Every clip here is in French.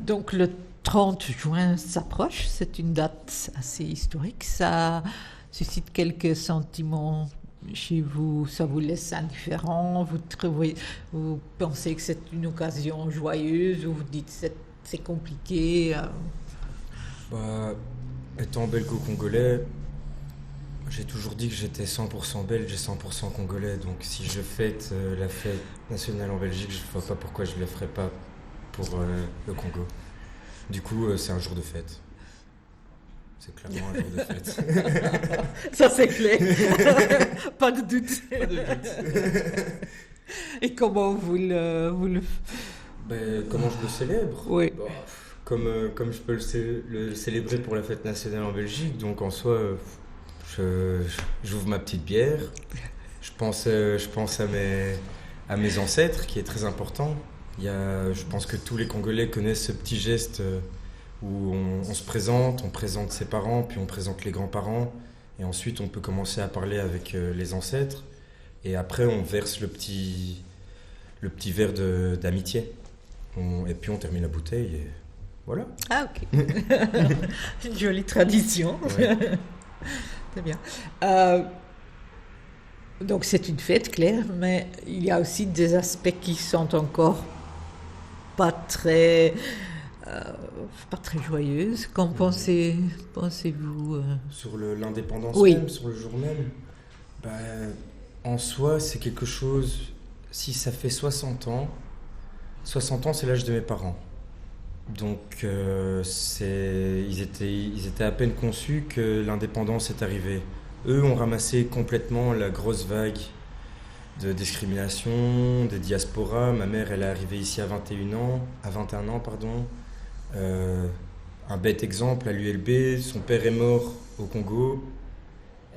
Donc le 30 juin s'approche, c'est une date assez historique. Ça suscite quelques sentiments chez vous, ça vous laisse indifférent, vous pensez que c'est une occasion joyeuse, ou vous dites que c'est compliqué. Bah, étant belgo-congolais, j'ai toujours dit que j'étais 100% belge et 100% congolais. Donc si je fête la fête nationale en Belgique, je vois pas pourquoi je le ferais pas pour le Congo. Du coup, c'est un jour de fête. C'est clairement un jour de fête. Ça c'est clair, pas de doute. Pas de doute. Et comment vous le... Ben, comment je le célèbre? Oui. Bah, comme je peux le célébrer pour la fête nationale en Belgique. Donc en soi, j'ouvre ma petite bière. Je pense à mes ancêtres, qui est très important. Je pense que tous les Congolais connaissent ce petit geste où on se présente, on présente ses parents, puis on présente les grands-parents. Et ensuite, on peut commencer à parler avec les ancêtres. Et après, on verse le petit verre d'amitié. Et puis, on termine la bouteille. Et voilà. Ah ok. Une jolie tradition. Ouais. C'est bien. Donc c'est une fête, claire, mais il y a aussi des aspects qui sont encore pas très, euh, pas très joyeuses. Qu'en pensez-vous Sur l'indépendance Oui. même, sur le jour même, bah, en soi, c'est quelque chose. Si ça fait 60 ans, c'est l'âge de mes parents. Donc, ils étaient à peine conçus que l'indépendance est arrivée. Eux ont ramassé complètement la grosse vague de discrimination, des diasporas. Ma mère, elle est arrivée ici à 21 ans, pardon. Euh, un bête exemple, à l'ULB, son père est mort au Congo.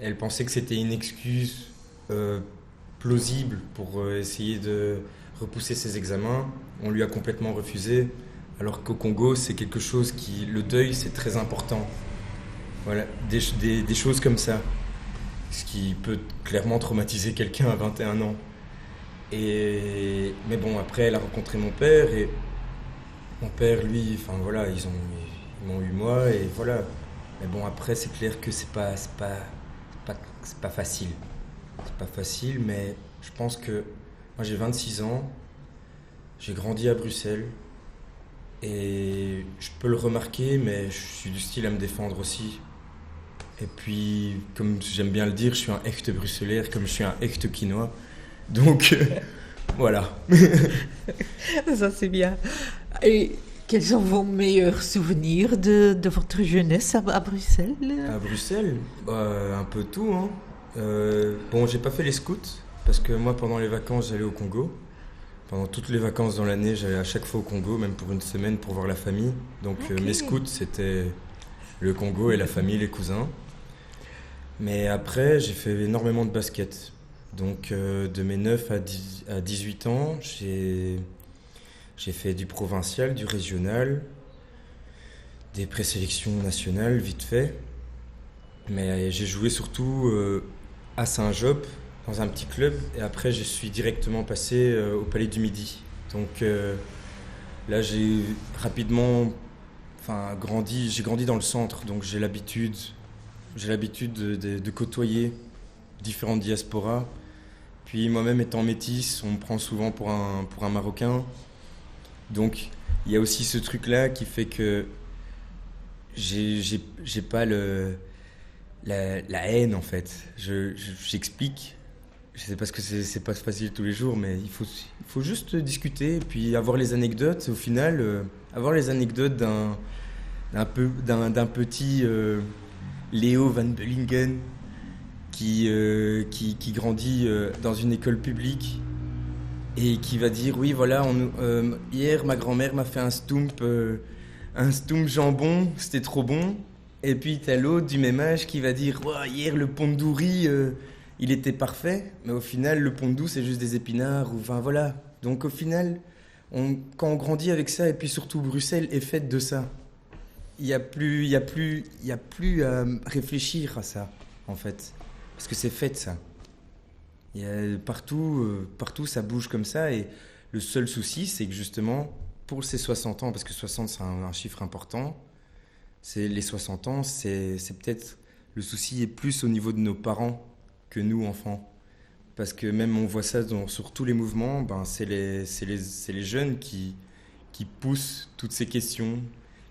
Elle pensait que c'était une excuse euh, plausible pour essayer de repousser ses examens. On lui a complètement refusé. Alors qu'au Congo, c'est quelque chose qui... Le deuil, c'est très important. Voilà, des choses comme ça. Ce qui peut clairement traumatiser quelqu'un à 21 ans. Mais bon, après, elle a rencontré mon père et mon père, lui, enfin voilà, ils m'ont eu moi et voilà. Mais bon, après, c'est clair que c'est pas facile. C'est pas facile, mais je pense que moi j'ai 26 ans, j'ai grandi à Bruxelles et je peux le remarquer, mais je suis du style à me défendre aussi. Et puis, comme j'aime bien le dire, je suis un echt bruxellaire comme je suis un echt quinois. Donc, voilà. Ça c'est bien. Et quels sont vos meilleurs souvenirs de votre jeunesse à Bruxelles? À Bruxelles, un peu tout, hein. Bon, j'ai pas fait les scouts, parce que moi, pendant les vacances, j'allais au Congo. Pendant toutes les vacances dans l'année, j'allais à chaque fois au Congo, même pour une semaine, pour voir la famille. Donc, Ok. mes scouts, c'était le Congo et la famille, les cousins. Mais après, j'ai fait énormément de basket. Donc, de mes 9 à 18 ans, j'ai fait du provincial, du régional, des présélections nationales, vite fait. Mais j'ai joué surtout à Saint-Job, dans un petit club. Et après, je suis directement passé au Palais du Midi. Donc là, j'ai grandi dans le centre. Donc j'ai l'habitude de côtoyer différentes diasporas. Puis moi-même étant métis, on me prend souvent pour un Marocain. Donc il y a aussi ce truc-là qui fait que j'ai pas la haine en fait. J'explique. Je sais pas ce que c'est pas facile tous les jours, mais il faut juste discuter et puis avoir les anecdotes. Au final, avoir les anecdotes d'un petit Léo Van Bellingen qui grandit dans une école publique et qui va dire oui voilà hier ma grand-mère m'a fait un stump jambon, c'était trop bon. Et puis t'as l'autre du même âge qui va dire ouah, hier le pondouri il était parfait, mais au final le pondou c'est juste des épinards ou enfin voilà. Donc au final quand on grandit avec ça et puis surtout Bruxelles est faite de ça. Il y a plus à réfléchir à ça en fait parce que c'est fait de ça. Partout ça bouge comme ça et le seul souci c'est que justement pour ces 60 ans, parce que 60 c'est un chiffre important, les 60 ans, c'est peut-être le souci est plus au niveau de nos parents que nous, enfants. Parce que même on voit ça sur tous les mouvements, c'est les jeunes qui poussent toutes ces questions,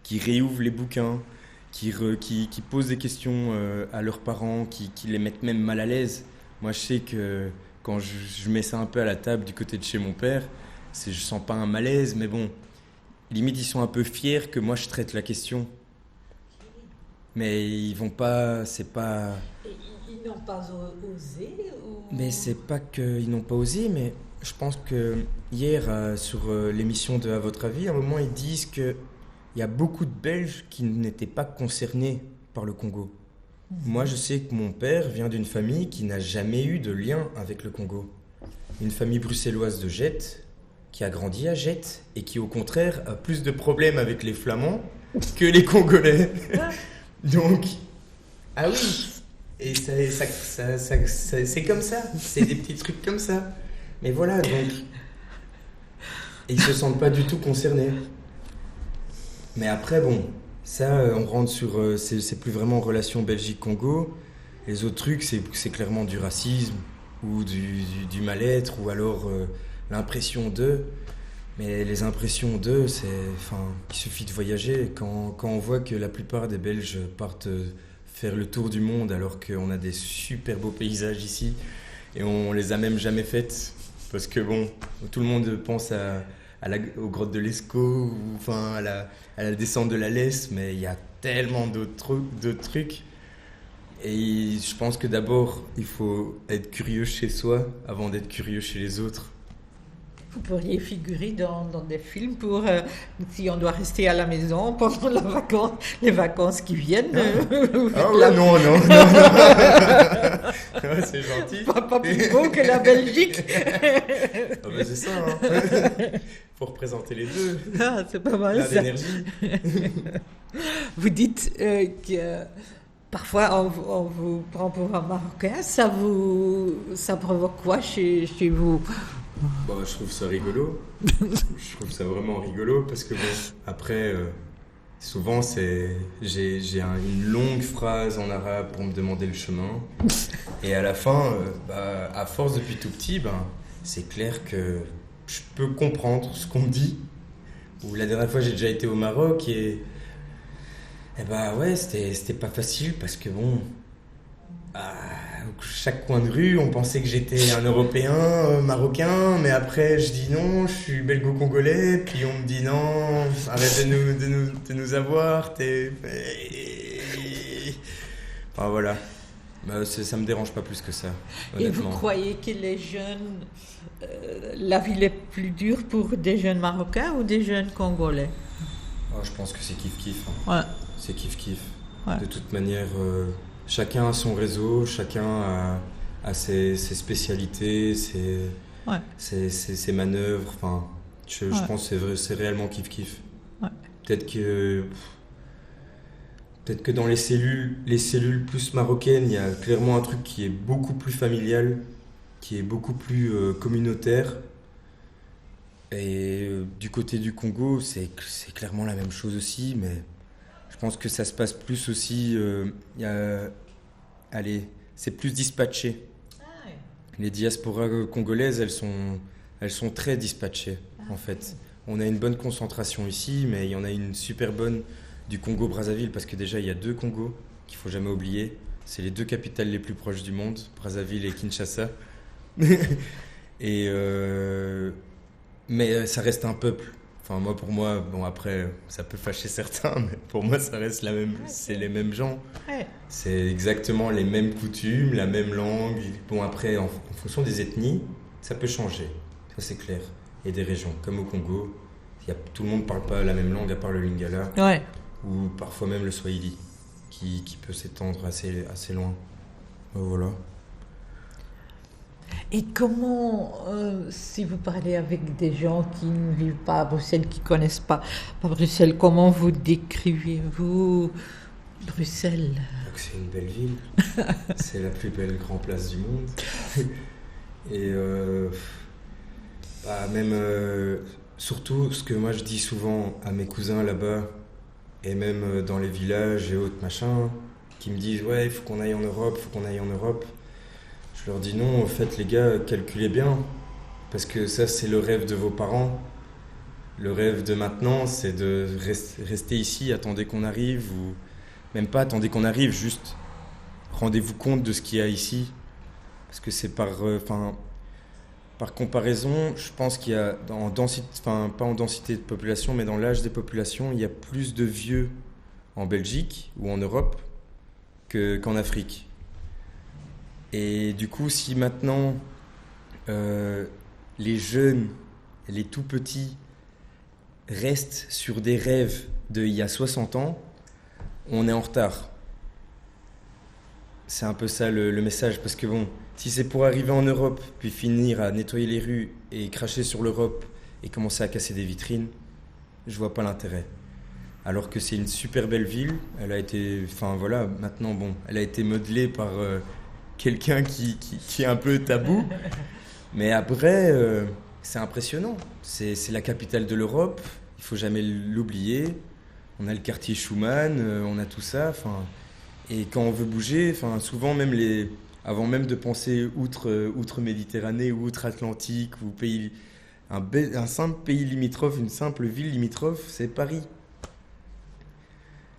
qui réouvrent les bouquins, qui posent des questions à leurs parents, qui les mettent même mal à l'aise. Moi, je sais que quand je mets ça un peu à la table du côté de chez mon père, je sens pas un malaise, mais bon, limite ils sont un peu fiers que moi je traite la question. Mais ils vont pas, c'est pas... Ils n'ont pas osé ou... Mais c'est pas qu'ils n'ont pas osé, mais je pense que hier, sur l'émission de À votre avis, à un moment, ils disent qu'il y a beaucoup de Belges qui n'étaient pas concernés par le Congo. Moi, je sais que mon père vient d'une famille qui n'a jamais eu de lien avec le Congo. Une famille bruxelloise de Jette, qui a grandi à Jette, et qui, au contraire, a plus de problèmes avec les Flamands que les Congolais. Donc, ah oui, et c'est comme ça, c'est des petits trucs comme ça. Mais voilà, donc, et ils se sentent pas du tout concernés. Mais après, bon, ça, on rentre sur, c'est plus vraiment relation Belgique-Congo. Les autres trucs, c'est clairement du racisme ou du mal-être ou alors l'impression d'eux. Mais les impressions d'eux, il suffit de voyager. Quand on voit que la plupart des Belges partent faire le tour du monde alors qu'on a des super beaux paysages ici et on les a même jamais faites parce que bon, tout le monde pense aux grottes de Lascaux ou à la descente de la Lesse, mais il y a tellement d'autres trucs. Et je pense que d'abord, il faut être curieux chez soi avant d'être curieux chez les autres. Vous pourriez figurer dans des films pour si on doit rester à la maison pendant les vacances qui viennent. Non. Ouais, c'est gentil. Pas plus beau que la Belgique. C'est ça. Hein. Faut représenter les deux. Ah, c'est pas mal ça. L'énergie. Vous dites que parfois on vous prend pour un Marocain. Ça provoque quoi chez vous? Je trouve ça rigolo. Je trouve ça vraiment rigolo parce que bon, après, souvent j'ai une longue phrase en arabe pour me demander le chemin. Et à la fin, à force depuis tout petit, c'est clair que je peux comprendre ce qu'on me dit. Ou la dernière fois, j'ai déjà été au Maroc et ouais, c'était pas facile parce que bon... chaque coin de rue, on pensait que j'étais un Européen, Marocain, mais après je dis non, je suis belgo-congolais, puis on me dit non, arrête de nous avoir, voilà. Ça me dérange pas plus que ça, honnêtement. Et vous croyez que les jeunes, la ville est plus dure pour des jeunes Marocains ou des jeunes Congolais? Je pense que c'est kiff-kiff. Ouais. C'est kiff-kiff. Ouais. De toute manière... chacun a son réseau, chacun a ses spécialités, ses manœuvres. Je pense que c'est réellement kiff-kiff. Ouais. Peut-être que dans les cellules plus marocaines, il y a clairement un truc qui est beaucoup plus familial, qui est beaucoup plus communautaire. Et du côté du Congo, c'est clairement la même chose aussi, mais... Je pense que ça se passe plus aussi... c'est plus dispatché. Les diasporas congolaises, elles sont très dispatchées, en fait. On a une bonne concentration ici, mais il y en a une super bonne du Congo-Brazzaville, parce que déjà, il y a 2 Congos qu'il ne faut jamais oublier. C'est les 2 capitales les plus proches du monde, Brazzaville et Kinshasa. Mais ça reste un peuple. Pour moi, bon après, ça peut fâcher certains, mais pour moi, ça reste c'est les mêmes gens. Ouais. C'est exactement les mêmes coutumes, la même langue. Bon après, en fonction des ethnies, ça peut changer. Ça, c'est clair. Il y a des régions, comme au Congo, tout le monde ne parle pas la même langue à part le Lingala. Ouais. Ou parfois même le Swahili, qui peut s'étendre assez loin. Voilà. Et comment, si vous parlez avec des gens qui ne vivent pas à Bruxelles, qui ne connaissent pas Bruxelles, comment vous décrivez-vous Bruxelles? C'est une belle ville. C'est la plus belle grande place du monde. Et surtout ce que moi je dis souvent à mes cousins là-bas, et même dans les villages et autres machins, qui me disent ouais, il faut qu'on aille en Europe, il faut qu'on aille en Europe. Je leur dis non, en fait les gars, calculez bien, parce que ça c'est le rêve de vos parents. Le rêve de maintenant, c'est de rester ici, attendez qu'on arrive, ou même pas attendez qu'on arrive, juste rendez-vous compte de ce qu'il y a ici. Parce que c'est par comparaison, je pense qu'il y a, pas en densité de population, mais dans l'âge des populations, il y a plus de vieux en Belgique ou en Europe qu'en Afrique. Et du coup, si maintenant les jeunes, les tout petits restent sur des rêves d'il y a 60 ans, on est en retard. C'est un peu ça le message, parce que bon, si c'est pour arriver en Europe, puis finir à nettoyer les rues et cracher sur l'Europe et commencer à casser des vitrines, je vois pas l'intérêt. Alors que c'est une super belle ville, elle a été, maintenant bon, elle a été modelée par quelqu'un qui est un peu tabou, mais après, c'est impressionnant. C'est la capitale de l'Europe, il faut jamais l'oublier. On a le quartier Schuman, on a tout ça, et quand on veut bouger, souvent même avant même de penser outre Méditerranée ou outre-Atlantique ou un simple pays limitrophe, une simple ville limitrophe, c'est Paris.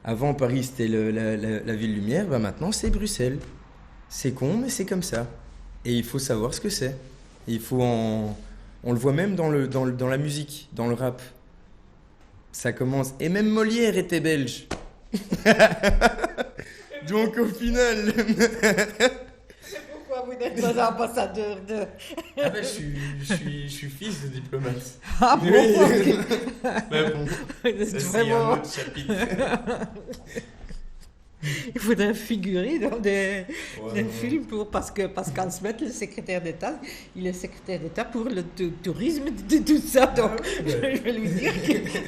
Avant Paris c'était la ville lumière, maintenant c'est Bruxelles. C'est con mais c'est comme ça. Et il faut savoir ce que c'est. Et on le voit même dans la musique, dans le rap. Ça commence. Et même Molière était belge. Donc au final. C'est pourquoi vous n'êtes pas ambassadeur de. Ah ben je suis fils de diplomate. Ah bon, oui. Okay. Mais bon, ça c'est un autre chapitre. Il faudrait figurer dans des films parce qu'Hans Met, le secrétaire d'État, il est secrétaire d'État pour le tourisme de tout ça. Donc, je vais lui dire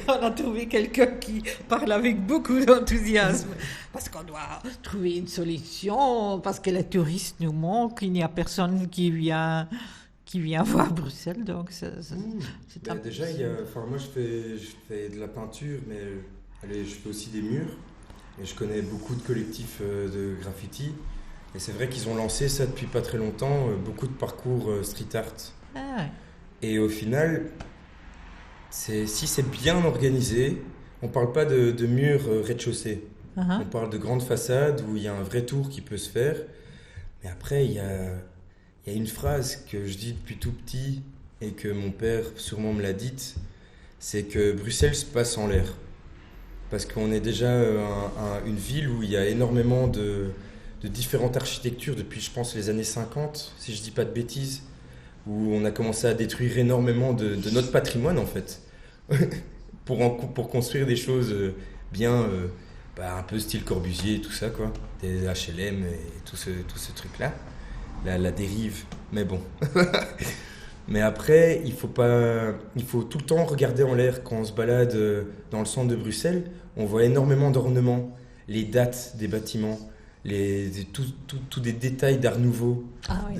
qu'on a trouvé quelqu'un qui parle avec beaucoup d'enthousiasme. Parce qu'on doit trouver une solution, parce que les touristes nous manquent, il n'y a personne qui vient voir Bruxelles. Donc, c'est déjà, moi, je fais de la peinture, mais je fais aussi des murs. Et je connais beaucoup de collectifs de graffiti. Et c'est vrai qu'ils ont lancé ça depuis pas très longtemps, beaucoup de parcours street art. Ah ouais. Et au final, si c'est bien organisé, on parle pas de murs rez-de-chaussée. Uh-huh. On parle de grandes façades où il y a un vrai tour qui peut se faire. Mais après, il y a une phrase que je dis depuis tout petit et que mon père sûrement me l'a dite, c'est que Bruxelles se passe en l'air. Parce qu'on est déjà une ville où il y a énormément de différentes architectures depuis, je pense, les années 50, si je dis pas de bêtises, où on a commencé à détruire énormément de notre patrimoine, en fait, pour construire des choses bien, un peu style Corbusier et tout ça, quoi, des HLM et tout ce truc-là, la dérive, mais bon. Mais après, il faut tout le temps regarder en l'air. Quand on se balade dans le centre de Bruxelles, on voit énormément d'ornements, les dates des bâtiments, tous des détails d'art nouveau. Ah oui,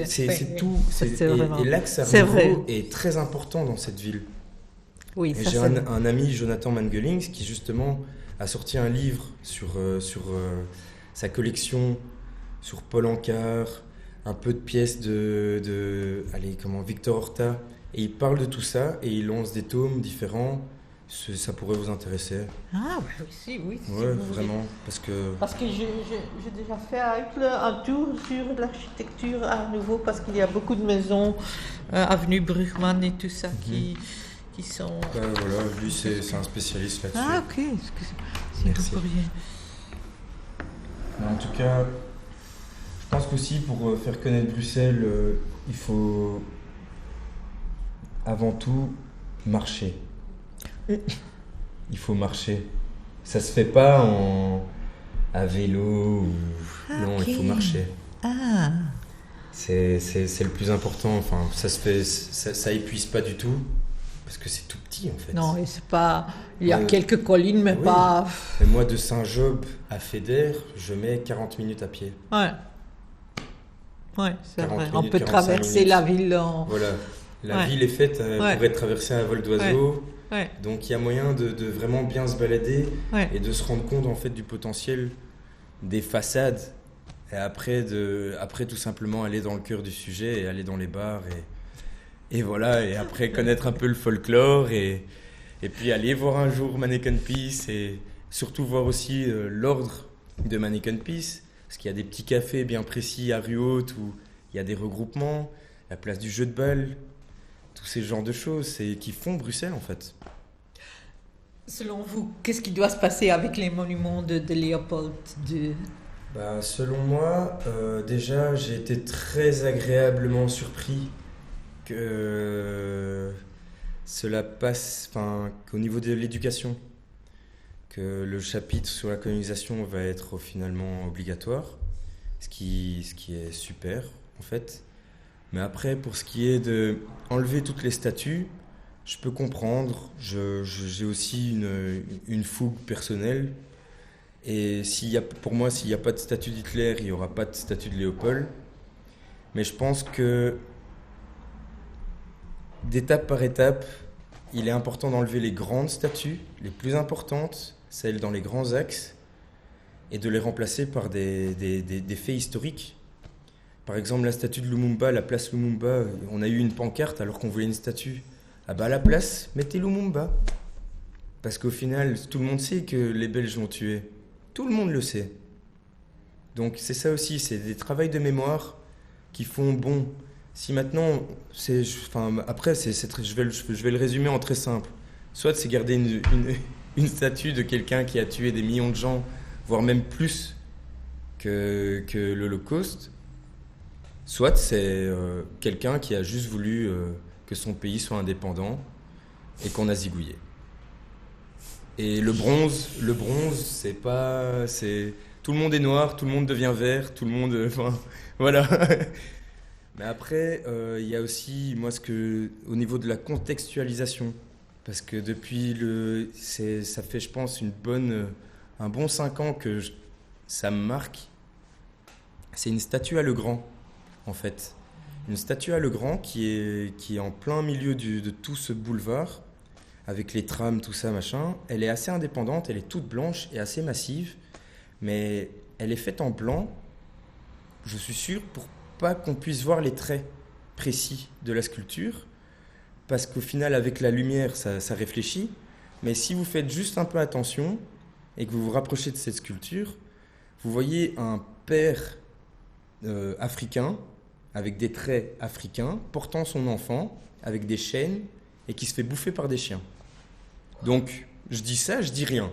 c'est tout. Et l'axe art nouveau est très important dans cette ville. Oui, et j'ai un ami, Jonathan Mangelings, qui justement a sorti un livre sur sa collection, sur Paul Anka, un peu de pièces de Victor Horta, et il parle de tout ça et il lance des tomes différents. Ça pourrait vous intéresser. Ah oui. Ouais, vraiment, parce que j'ai déjà fait un tour sur l'architecture art nouveau, parce qu'il y a beaucoup de maisons, avenue Brugman et tout ça, qui sont. Voilà, lui c'est un spécialiste là-dessus. Ah ok, c'est tout pour rien. Mais en tout cas. Je pense qu'aussi pour faire connaître Bruxelles, il faut avant tout marcher. Il faut marcher. Ça se fait pas à vélo non, okay. Il faut marcher. Ah. C'est le plus important. Enfin, ça épuise pas du tout parce que c'est tout petit en fait. Non, et c'est pas. Il y a quelques collines, mais oui. Pas. Et moi, de Saint-Job à Fédère, je mets 40 minutes à pied. Ouais. Ouais, c'est vrai. On peut traverser la ville en La ville est faite pour être traversée à vol d'oiseau. Ouais. Donc il y a moyen de vraiment bien se balader Ouais. et de se rendre compte en fait du potentiel des façades. Et après tout simplement aller dans le cœur du sujet et aller dans les bars et voilà. Et après connaître un peu le folklore et puis aller voir un jour Manneken Pis et surtout voir aussi l'ordre de Manneken Pis. Parce qu'il y a des petits cafés bien précis à Rue Haute où il y a des regroupements, la place du jeu de balle, tous ces genres de choses qui font Bruxelles en fait. Selon vous, qu'est-ce qui doit se passer avec les monuments de Léopold II? Selon moi, déjà j'ai été très agréablement surpris que cela passe, qu'au niveau de l'éducation, que le chapitre sur la colonisation va être finalement obligatoire, ce qui est super en fait. Mais après, pour ce qui est de enlever toutes les statues, je peux comprendre. J'ai aussi une fougue personnelle. Et pour moi, s'il n'y a pas de statue d'Hitler, il n'y aura pas de statue de Léopold. Mais je pense que d'étape par étape, il est important d'enlever les grandes statues, les plus importantes, celles dans les grands axes, et de les remplacer par des faits historiques. Par exemple, la statue de Lumumba, la place Lumumba, on a eu une pancarte alors qu'on voulait une statue. À la place, mettez Lumumba. Parce qu'au final, tout le monde sait que les Belges l'ont tué. Tout le monde le sait. Donc c'est ça aussi, c'est des travails de mémoire qui font bon. Si maintenant, après, je vais le résumer en très simple. Soit c'est garder une statue de quelqu'un qui a tué des millions de gens, voire même plus que l'Holocauste. Soit c'est quelqu'un qui a juste voulu que son pays soit indépendant et qu'on a zigouillé. Et le bronze, c'est tout le monde est noir, tout le monde devient vert, tout le monde, voilà. Mais après, il y a aussi moi au niveau de la contextualisation, parce que depuis ça fait je pense un bon 5 ans que ça me marque. C'est une statue à Legrand. En fait, une statue à Legrand qui est en plein milieu de tout ce boulevard, avec les trams, tout ça, machin. Elle est assez indépendante, elle est toute blanche et assez massive, mais elle est faite en blanc, je suis sûr, pour pas qu'on puisse voir les traits précis de la sculpture, parce qu'au final, avec la lumière, ça réfléchit, mais si vous faites juste un peu attention et que vous vous rapprochez de cette sculpture, vous voyez un père africain, avec des traits africains, portant son enfant, avec des chaînes, et qui se fait bouffer par des chiens. Donc, je dis ça, je dis rien.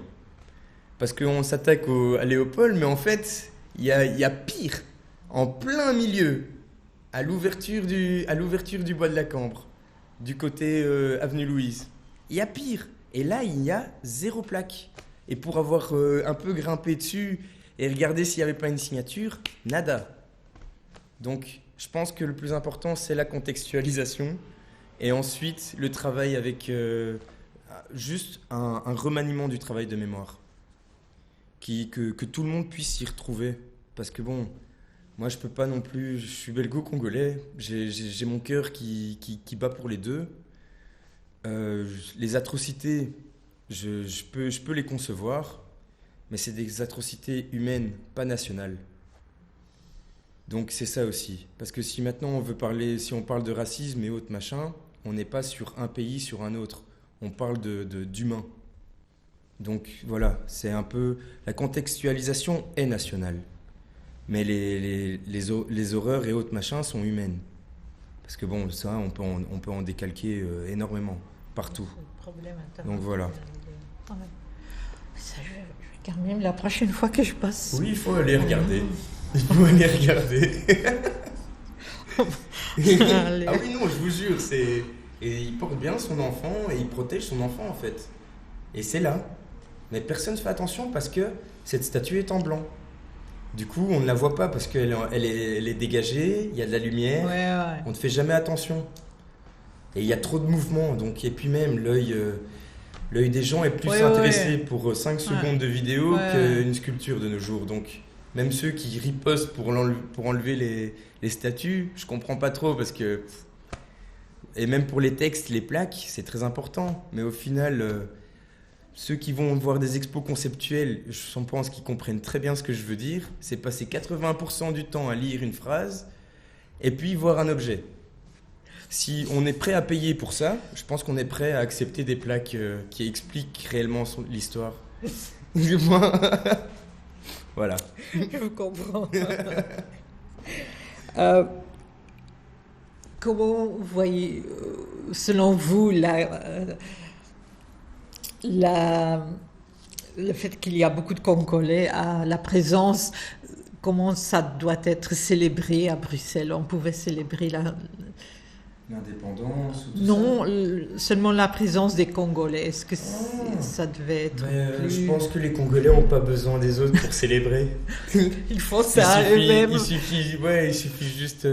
Parce qu'on s'attaque à Léopold, mais en fait, il y a pire, en plein milieu, à l'ouverture du bois de la Cambre, du côté avenue Louise. Il y a pire. Et là, il y a 0 plaque. Et pour avoir un peu grimpé dessus et regarder s'il n'y avait pas une signature, nada. Donc, je pense que le plus important, c'est la contextualisation. Et ensuite, le travail avec juste un remaniement du travail de mémoire. Que tout le monde puisse s'y retrouver. Parce que bon, moi, je peux pas non plus... Je suis belgo-congolais. J'ai mon cœur qui bat pour les deux. Les atrocités, je peux les concevoir. Mais c'est des atrocités humaines, pas nationales. Donc c'est ça aussi. Parce que si maintenant si on parle de racisme et autres machin, on n'est pas sur un pays, sur un autre. On parle d'humains. Donc voilà, c'est un peu... La contextualisation est nationale. Mais les horreurs et autres machins sont humaines. Parce que bon, ça, on peut en décalquer énormément, partout. Donc voilà. Ça, je vais quand même la prochaine fois que je passe. Oui, il faut aller regarder. Il faut aller regarder. Ah oui, non, je vous jure, et il porte bien son enfant et il protège son enfant en fait. Et c'est là. Mais personne ne fait attention parce que cette statue est en blanc. Du coup, on ne la voit pas parce qu'elle est dégagée, il y a de la lumière, Ouais. on ne fait jamais attention. Et il y a trop de mouvements, donc, et puis même l'œil des gens est plus intéressé pour 5 secondes de vidéo qu'une sculpture de nos jours. Donc même ceux qui ripostent pour enlever les statues, je comprends pas trop parce que Et même pour les textes, les plaques, c'est très important. Mais au final, ceux qui vont voir des expos conceptuelles, je pense qu'ils comprennent très bien ce que je veux dire. C'est passer 80% du temps à lire une phrase et puis voir un objet. Si on est prêt à payer pour ça, je pense qu'on est prêt à accepter des plaques qui expliquent réellement l'histoire. Voilà. Je vous comprends. Comment vous voyez, selon vous, le fait qu'il y a beaucoup de Congolais à la présence, comment ça doit être célébré à Bruxelles? On pouvait célébrer l'indépendance ou tout non, seulement la présence des Congolais. Est-ce que ça devait être plus... Je pense que les Congolais n'ont pas besoin des autres pour célébrer. Ils font ça eux-mêmes. Il suffit juste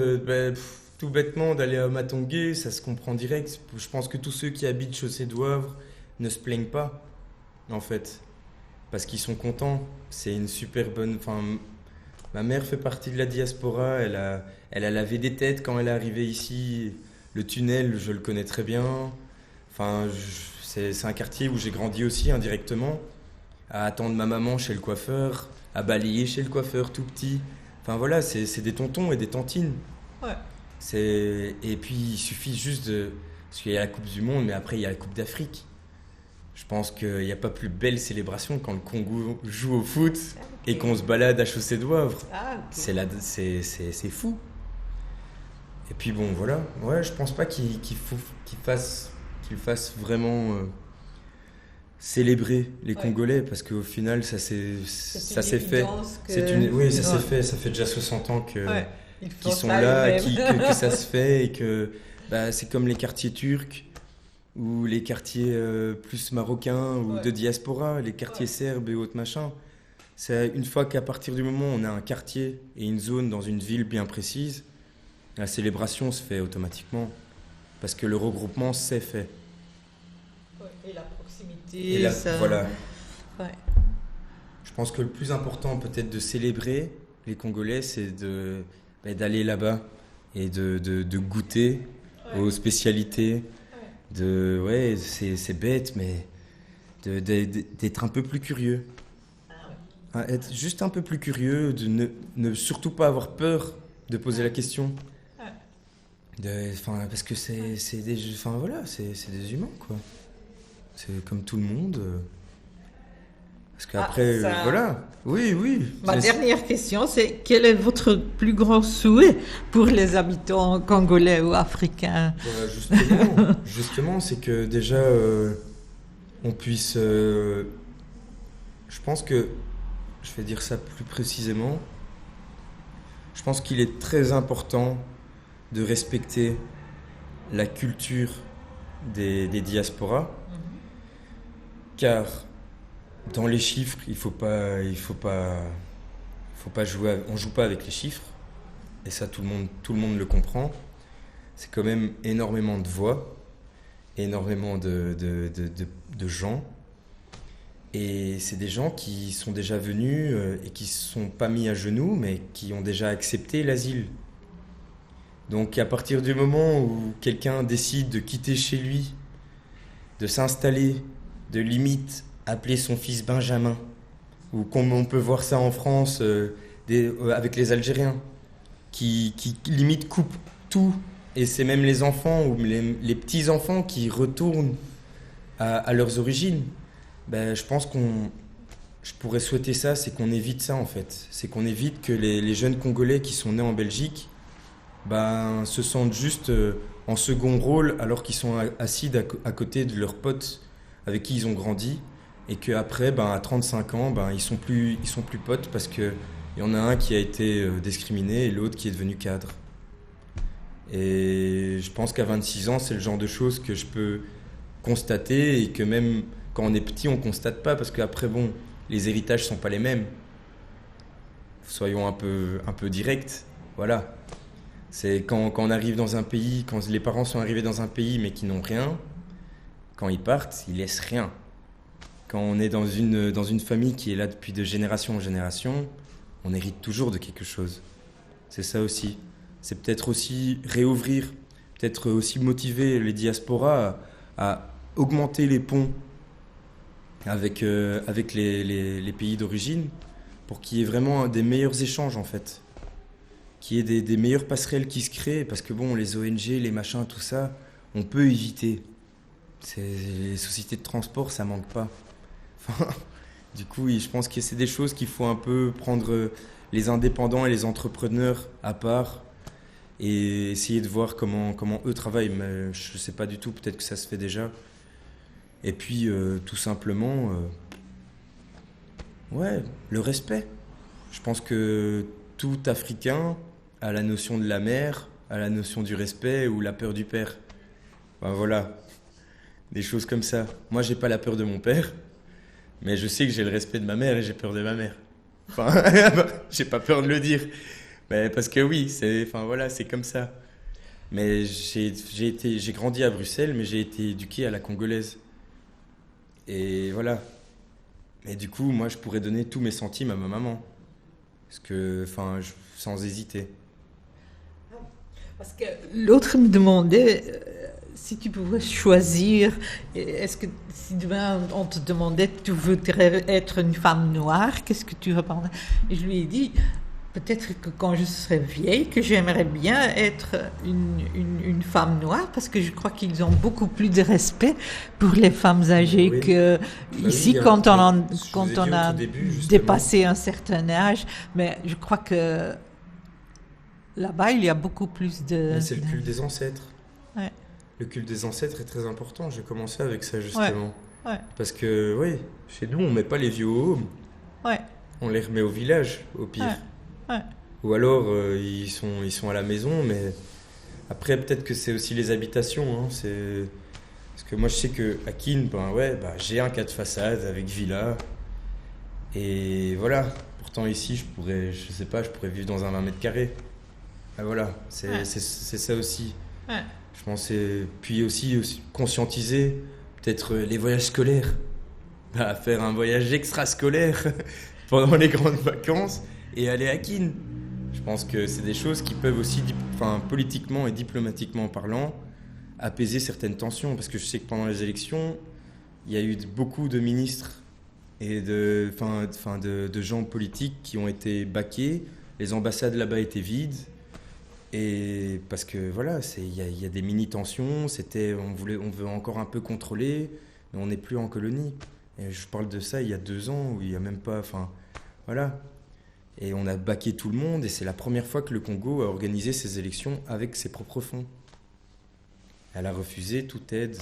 tout bêtement d'aller à Matongé, ça se comprend direct. Je pense que tous ceux qui habitent Chaussée-d'Ouavre ne se plaignent pas, en fait, parce qu'ils sont contents. C'est une super bonne... Enfin, ma mère fait partie de la diaspora, elle a lavé des têtes quand elle est arrivée ici. Le tunnel, je le connais très bien. Enfin, c'est un quartier où j'ai grandi aussi indirectement, à attendre ma maman chez le coiffeur, à balayer chez le coiffeur tout petit. Enfin voilà, c'est des tontons et des tantines. Ouais. Et puis il suffit juste de... Parce qu'il y a la Coupe du Monde, mais après il y a la Coupe d'Afrique. Je pense qu'il n'y a pas plus belle célébration quand le Congo joue au foot et qu'on se balade à Chaussée-d'Ouavre. C'est fou. Et puis bon, voilà. Ouais, je pense pas qu'il fasse vraiment célébrer les Congolais, parce qu'au final, ça s'est fait. Oui, ça s'est fait. Ça fait déjà 60 ans qu'ils sont là, que ça se fait, et que c'est comme les quartiers turcs ou les quartiers plus marocains ou de diaspora, les quartiers serbes et autres machins. C'est une fois qu'à partir du moment où on a un quartier et une zone dans une ville bien précise, la célébration se fait automatiquement, parce que le regroupement s'est fait. Et la proximité. Voilà. Ouais. Je pense que le plus important peut-être de célébrer les Congolais, c'est d'aller là-bas et de goûter aux spécialités. C'est bête, mais d'être un peu plus curieux. Être juste un peu plus curieux, de ne surtout pas avoir peur de poser la question. Parce que c'est des humains, quoi. C'est comme tout le monde. Parce qu'après, voilà. Oui. Ma dernière question, c'est quel est votre plus grand souhait pour les habitants congolais ou africains? Justement, c'est que déjà, on puisse... je pense que, je vais dire ça plus précisément, je pense qu'il est très important de respecter la culture des diasporas, car dans les chiffres, il faut pas jouer. On joue pas avec les chiffres, et ça tout le monde le comprend. C'est quand même énormément de voix, énormément de gens, et c'est des gens qui sont déjà venus et qui se sont pas mis à genoux, mais qui ont déjà accepté l'asile. Donc à partir du moment où quelqu'un décide de quitter chez lui, de s'installer, de limite appeler son fils Benjamin, ou comme on peut voir ça en France avec les Algériens, qui limite coupent tout, et c'est même les enfants ou les petits-enfants qui retournent à leurs origines. Je pense je pourrais souhaiter ça, c'est qu'on évite ça en fait. C'est qu'on évite que les jeunes Congolais qui sont nés en Belgique se sentent juste en second rôle alors qu'ils sont assis à côté de leurs potes avec qui ils ont grandi, et qu'après, à 35 ans, ils sont plus potes parce qu'il y en a un qui a été discriminé et l'autre qui est devenu cadre. Et je pense qu'à 26 ans, c'est le genre de choses que je peux constater, et que même quand on est petit, on constate pas, parce qu'après, les héritages sont pas les mêmes. Soyons un peu directs, voilà. C'est quand on arrive dans un pays, quand les parents sont arrivés dans un pays mais qui n'ont rien, quand ils partent, ils laissent rien. Quand on est dans une famille qui est là depuis de génération en génération, on hérite toujours de quelque chose. C'est ça aussi. C'est peut-être aussi réouvrir peut-être aussi motiver les diasporas à augmenter les ponts avec les pays d'origine pour qu'il y ait vraiment des meilleurs échanges en fait. Qu'il y ait des meilleures passerelles qui se créent, parce que bon, les ONG, les machins, tout ça, on peut éviter. Les sociétés de transport, ça manque pas. Enfin, du coup, oui, je pense que c'est des choses qu'il faut un peu prendre les indépendants et les entrepreneurs à part et essayer de voir comment eux travaillent. Mais je sais pas du tout, peut-être que ça se fait déjà. Et puis, tout simplement, ouais, le respect. Je pense que tout Africain a la notion de la mère, a la notion du respect ou la peur du père. Ben voilà, des choses comme ça. Moi, j'ai pas la peur de mon père, mais je sais que j'ai le respect de ma mère et j'ai peur de ma mère. Enfin, j'ai pas peur de le dire, mais parce que oui, c'est comme ça. Mais j'ai grandi à Bruxelles, mais j'ai été éduqué à la congolaise. Et voilà. Et du coup, moi, je pourrais donner tous mes centimes à ma maman. Parce que, sans hésiter. Parce que l'autre me demandait si tu pouvais choisir, est-ce que si demain on te demandait tu voudrais être une femme noire, qu'est-ce que tu répondrais? Et je lui ai dit, peut-être que quand je serai vieille, que j'aimerais bien être une femme noire, parce que je crois qu'ils ont beaucoup plus de respect pour les femmes âgées Oui. que ici, oui, quand on je vous ai dit a au tout début, justement. dépassé un certain âge. Mais je crois que là-bas, il y a beaucoup plus de... Mais c'est le culte des ancêtres. Ouais. Le culte des ancêtres est très important. J'ai commencé avec ça, justement. Ouais. Parce que, oui, chez nous, on met pas les vieux au home. Ouais. On les remet au village, au pire. Ouais. Ou alors, ils sont à la maison, mais après, peut-être que c'est aussi les habitations. Hein. Parce que moi, je sais qu'à Keene, j'ai un 4 façades avec villa. Et voilà. Pourtant, ici, je pourrais vivre dans un 20 mètres carrés. Ah, voilà, c'est ça aussi. Ouais. Je pense, puis aussi conscientiser peut-être les voyages scolaires. Faire un voyage extrascolaire pendant les grandes vacances et aller à Keene. Je pense que c'est des choses qui peuvent aussi, politiquement et diplomatiquement parlant, apaiser certaines tensions. Parce que je sais que pendant les élections, il y a eu beaucoup de ministres et de gens politiques qui ont été baqués. Les ambassades là-bas étaient vides. Et parce que voilà, il y a des mini-tensions. On veut encore un peu contrôler, mais on n'est plus en colonie. Et je parle de ça il y a 2 ans où il n'y a même pas. Voilà. Et on a baqué tout le monde, et c'est la première fois que le Congo a organisé ses élections avec ses propres fonds. Elle a refusé toute aide.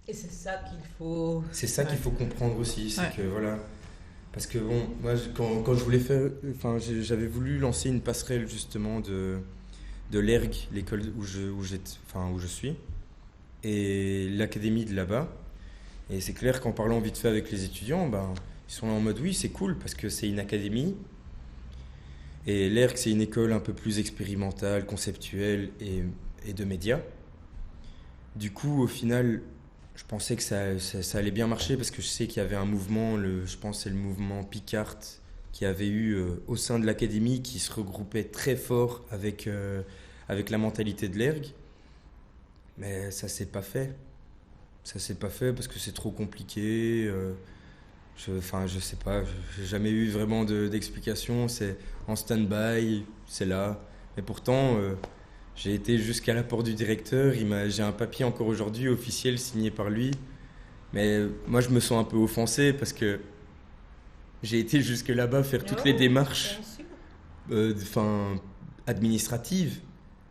Et c'est ça qu'il faut... C'est ça qu'il faut comprendre aussi, c'est Ouais. que voilà... Parce que bon, moi quand je voulais faire... j'avais voulu lancer une passerelle justement de l'ERG, l'école où je suis, et l'académie de là-bas. Et c'est clair qu'en parlant vite fait avec les étudiants, ils sont là en mode oui, c'est cool parce que c'est une académie. Et l'ERG, c'est une école un peu plus expérimentale, conceptuelle et de médias. Du coup, au final, je pensais que ça allait bien marcher parce que je sais qu'il y avait un mouvement, je pense que c'est le mouvement Picard, qui avait eu au sein de l'académie, qui se regroupait très fort avec la mentalité de l'ERG. Mais ça s'est pas fait. Ça s'est pas fait parce que c'est trop compliqué. Je sais pas, j'ai jamais eu vraiment d'explication. C'est en stand-by, c'est là. Et pourtant, j'ai été jusqu'à la porte du directeur. J'ai un papier encore aujourd'hui officiel signé par lui. Mais moi, je me sens un peu offensé parce que j'ai été jusque là-bas faire toutes les démarches administratives.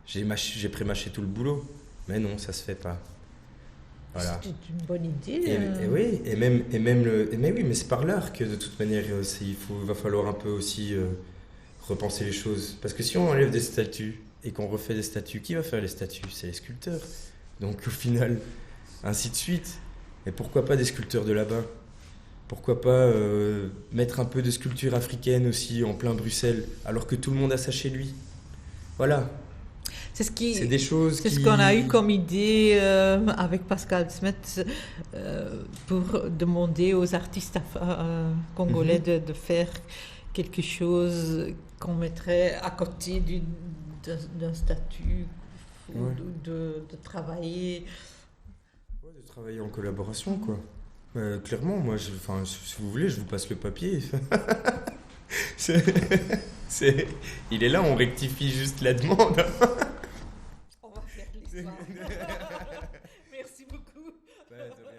J'ai prémâché tout le boulot. Mais non, ça se fait pas. Voilà. C'est une bonne idée. Mais oui, mais c'est par l'art que de toute manière va falloir un peu aussi repenser les choses. Parce que si on enlève des statues et qu'on refait des statues, qui va faire les statues? C'est les sculpteurs. Donc au final, ainsi de suite. Et pourquoi pas des sculpteurs de là-bas? Pourquoi pas mettre un peu de sculpture africaine aussi en plein Bruxelles, alors que tout le monde a ça chez lui? Voilà. C'est des choses ce qu'on a eu comme idée avec Pascal Smet pour demander aux artistes congolais de faire quelque chose qu'on mettrait à côté d'un statut ou Ouais. de travailler. Ouais, de travailler en collaboration, quoi. Clairement, moi, si vous voulez, je vous passe le papier. C'est- il est là, on rectifie juste la demande. On va faire l'histoire. Merci beaucoup. Ouais, de rien.